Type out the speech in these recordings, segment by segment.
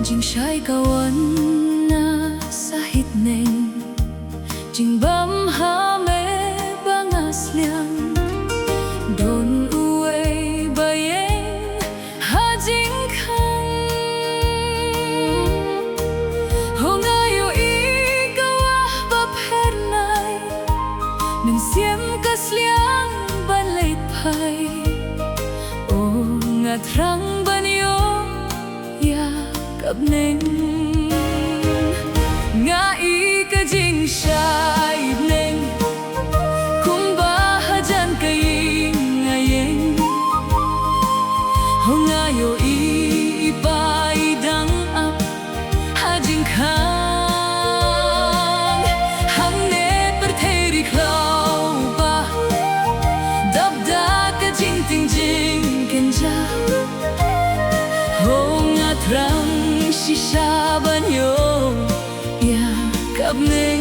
Jing shai kawan na sahit neng Jing bam ha me bangas liang Don uwe bayeng ha jing kan Hong ayo I kawah bap hernay Nang siem kas liang ban leit pai O ngat rang ban yo ya cặp nên ngai ka jing shai nên kum ba ha jan kai ngayen hong ayo I pai dang ap ha jing khang hang ne per theri khlau ba dab da ka jing ting jing ken ja hong atrang si sa ban yo ya cặp nên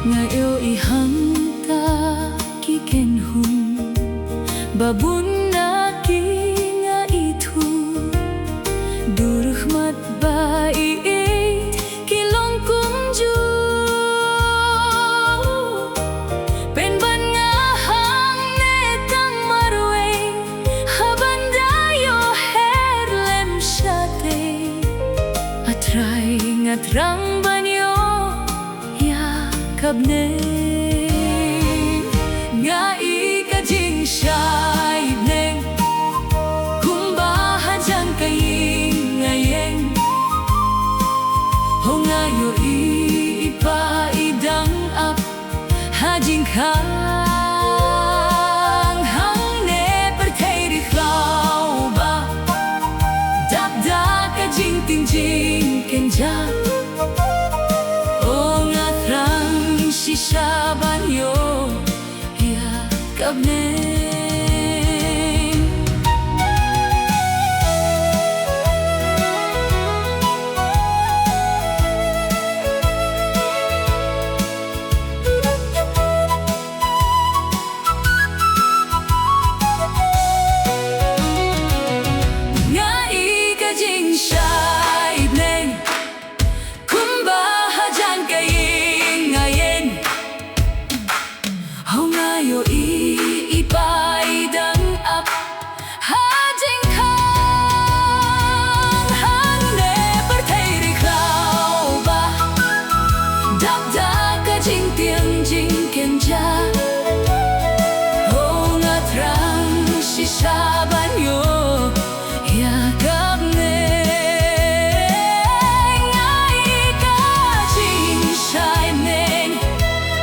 Nga yêu I hang ta ki ken hun babun na ki nga I thu durhmat ba I eight ki long kum ju pen ban nga hang ne tang marwe haban da yo her lem shate atrai ngat rang ban yo cặp nên ngai ka jing shai nên kum ba ha jan kai ngayen hong ayo I pa I dang ap ha jing khang hang ne per thei ri khlau ba dap da ka jing ting jing ken ja si sa ban yo ya cặp nên ngai ka jing shai nên kum ba ha jan kai hong ayo I pai dang ap ha jing khang hang ne per thei ri khlau ba dap da ka jing tiang jing ken ja hong atrang si sa ban yo ya cặp nên ngai ka jing shai nên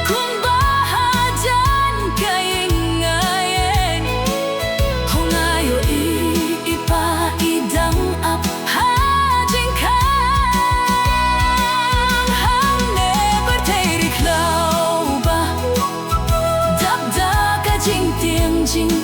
kum ba ha jan kai ngayen hong ayo I pa I dang ap ha jing khang hang ne per thei ri khlau ba dap da ka jing tiang jing